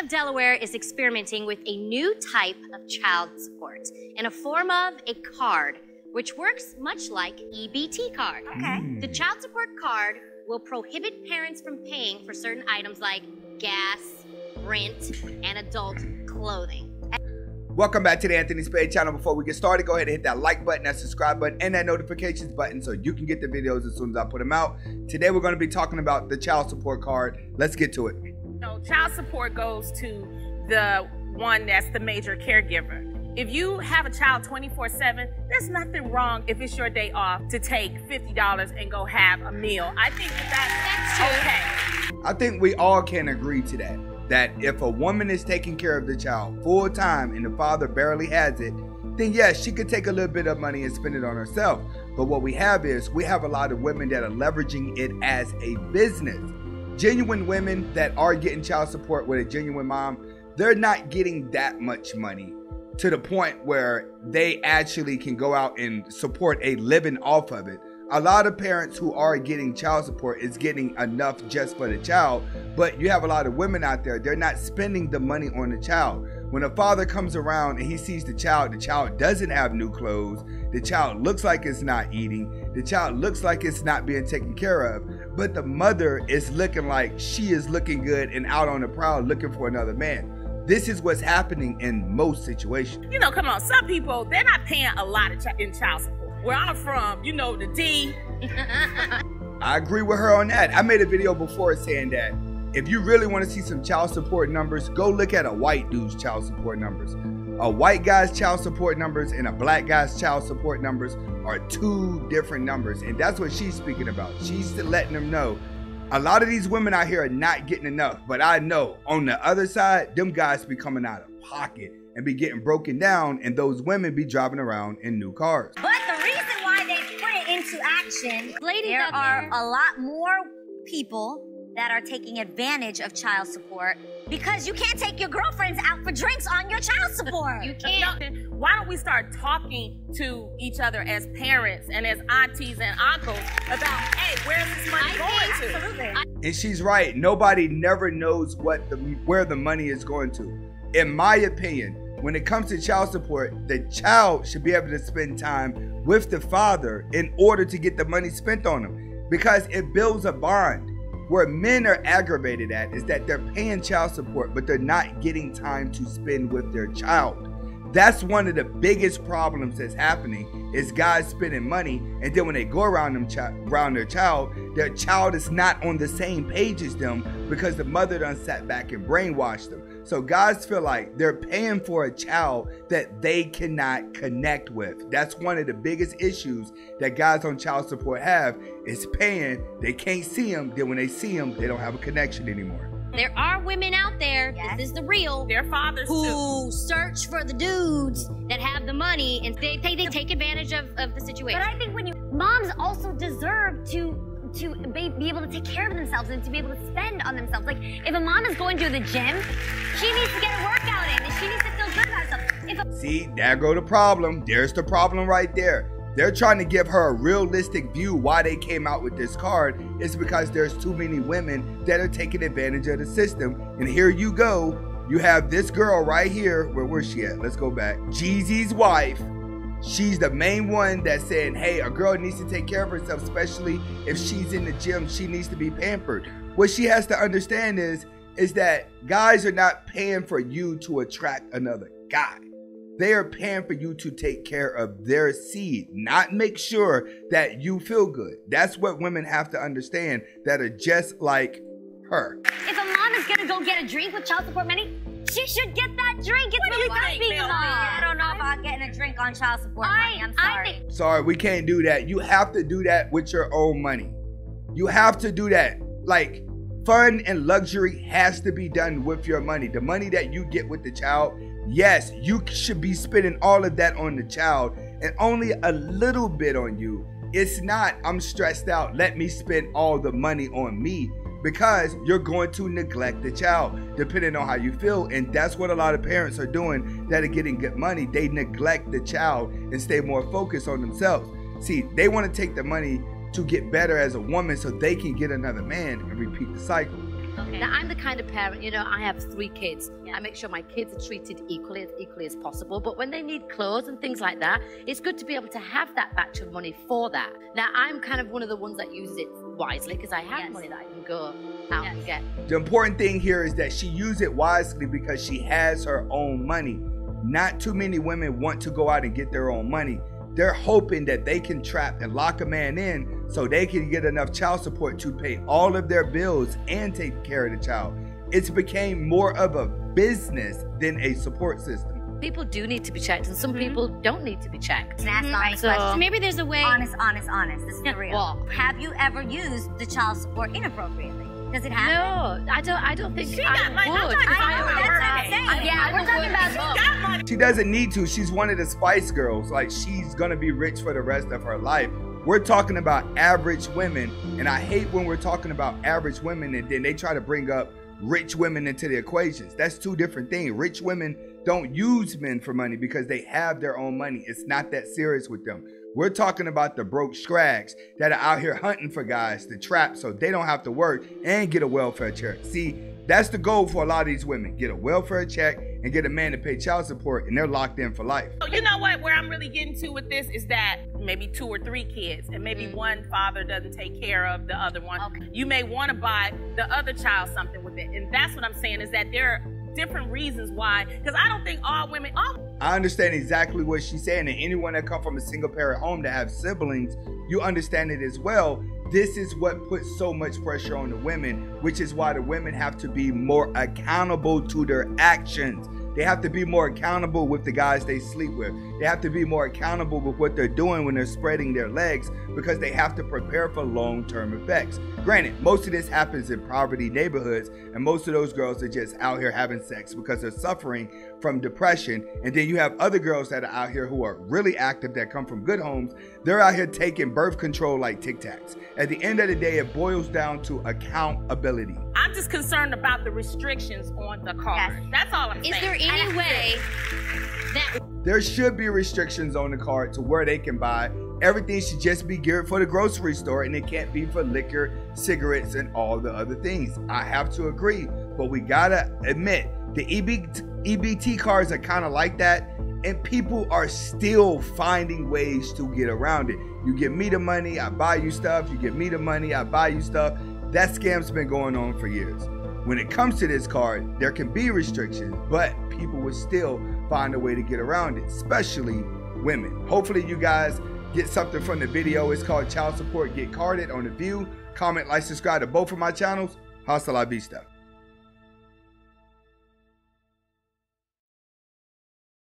of Delaware is experimenting with a new type of child support in a form of a card, which works much like EBT card. Okay. The child support card will prohibit parents from paying for certain items like gas, rent, and adult clothing. Welcome back to the Anthony Spade channel. Before we get started, go ahead and hit that like button, that subscribe button, and that notifications button so you can get the videos as soon as I put them out. Today we're going to be talking about the child support card. Let's get to it. No, child support goes to the one that's the major caregiver. If you have a child 24/7, there's nothing wrong if it's your day off to take $50 and go have a meal. I think that's okay. I think we all can agree to that if a woman is taking care of the child full time and the father barely has it, then yes, she could take a little bit of money and spend it on herself. But what we have is, we have a lot of women that are leveraging it as a business. Genuine women that are getting child support with a genuine mom, they're not getting that much money to the point where they actually can go out and support a living off of it. A lot of parents who are getting child support is getting enough just for the child, but you have a lot of women out there, they're not spending the money on the child. When a father comes around and he sees the child doesn't have new clothes, the child looks like it's not eating, the child looks like it's not being taken care of, but the mother is looking like she is looking good and out on the prowl looking for another man. This is what's happening in most situations. You know, come on, some people, they're not paying a lot in child support. Where I'm from, you know, the D. I agree with her on that. I made a video before saying that if you really want to see some child support numbers, go look at a white dude's child support numbers. A white guy's child support numbers and a black guy's child support numbers are two different numbers. And that's what she's speaking about. She's letting them know a lot of these women out here are not getting enough. But I know on the other side, them guys be coming out of pocket and be getting broken down, and those women be driving around in new cars. But the reason why they put it into action, there are a lot more people that are taking advantage of child support because you can't take your girlfriends out for drinks on your child support. You can't. Why don't we start talking to each other as parents and as aunties and uncles about, hey, where's this money going to? Absolutely. And she's right. Nobody never knows where the money is going to. In my opinion, when it comes to child support, the child should be able to spend time with the father in order to get the money spent on him, because it builds a bond. Where men are aggravated at is that they're paying child support, but they're not getting time to spend with their child. That's one of the biggest problems that's happening, is guys spending money, and then when they go around their child is not on the same page as them because the mother done sat back and brainwashed them. So guys feel like they're paying for a child that they cannot connect with. That's one of the biggest issues that guys on child support have, is paying, they can't see them, then when they see them, they don't have a connection anymore. There are women out there, this is the real, Their fathers who search for the dudes that have the money, and they take advantage of the situation. But I think moms also deserve to be able to take care of themselves and to be able to spend on themselves. Like, if a mom is going to the gym, she needs to get a workout in, and she needs to feel good about herself. See, there go the problem. There's the problem right there. They're trying to give her a realistic view why they came out with this card. It's because there's too many women that are taking advantage of the system. And here you go. You have this girl right here. Where's she at? Let's go back. Jeezy's wife. She's the main one that's saying, hey, a girl needs to take care of herself, especially if she's in the gym. She needs to be pampered. What she has to understand is that guys are not paying for you to attract another guy. They are paying for you to take care of their seed, not make sure that you feel good. That's what women have to understand that are just like her. If a mom is gonna go get a drink with child support money, she should get that drink. It's really tough being a mom. I don't know about getting a drink on child support money. I'm sorry. Sorry, we can't do that. You have to do that with your own money. You have to do that. Like, fun and luxury has to be done with your money. The money that you get with the child, yes, you should be spending all of that on the child and only a little bit on you. It's not, I'm stressed out, let me spend all the money on me, because you're going to neglect the child depending on how you feel. And that's what a lot of parents are doing that are getting good money. They neglect the child and stay more focused on themselves. See, they want to take the money to get better as a woman so they can get another man and repeat the cycle. Okay. Now, I'm the kind of parent, you know, I have 3 kids. Yeah. I make sure my kids are treated equally as possible. But when they need clothes and things like that, it's good to be able to have that batch of money for that. Now, I'm kind of one of the ones that uses it wisely because I have money that I can go out and get. The important thing here is that she used it wisely because she has her own money. Not too many women want to go out and get their own money. They're hoping that they can trap and lock a man in so they can get enough child support to pay all of their bills and take care of the child. It's became more of a business than a support system. People do need to be checked, and some people don't need to be checked. That's the honest question. Maybe there's a way. Honest. This is the real. What? Have you ever used the child support inappropriately? Does it happen? No, I don't think She I got money. would. I'm talking about That's what I'm her. saying. Yeah, we're talking about. She doesn't need to. She's one of the Spice Girls. Like, she's gonna be rich for the rest of her life. We're talking about average women, and I hate when we're talking about average women and then they try to bring up rich women into the equations. That's 2 different things. Rich women don't use men for money because they have their own money. It's not that serious with them. We're talking about the broke scrags that are out here hunting for guys to trap so they don't have to work and get a welfare check. See, that's the goal for a lot of these women. Get a welfare check and get a man to pay child support, and they're locked in for life. So you know what? Where I'm really getting to with this is that maybe 2 or 3 kids, and maybe one father doesn't take care of the other one. Okay. You may want to buy the other child something with it. And that's what I'm saying is that there are different reasons why, because I don't think all women, I understand exactly what she's saying, and anyone that come from a single parent home that have siblings, you understand it as well. This is what puts so much pressure on the women, which is why the women have to be more accountable to their actions. They have to be more accountable with the guys they sleep with. They have to be more accountable with what they're doing when they're spreading their legs, because they have to prepare for long-term effects. Granted, most of this happens in poverty neighborhoods, and most of those girls are just out here having sex because they're suffering from depression. And then you have other girls that are out here who are really active that come from good homes. They're out here taking birth control like Tic Tacs. At the end of the day, it boils down to accountability. I'm just concerned about the restrictions on the card. Yes. That's all I'm saying. Is there any way that... There should be restrictions on the card to where they can buy. Everything should just be geared for the grocery store, and it can't be for liquor, cigarettes, and all the other things. I have to agree, but we gotta admit, the EBT cards are kind of like that, and people are still finding ways to get around it. You give me the money, I buy you stuff. You give me the money, I buy you stuff. That scam's been going on for years. When it comes to this card, there can be restrictions, but people will still find a way to get around it, especially women. Hopefully you guys get something from the video. It's called Child Support Get Carded on The View. Comment, like, subscribe to both of my channels. Hasta la vista.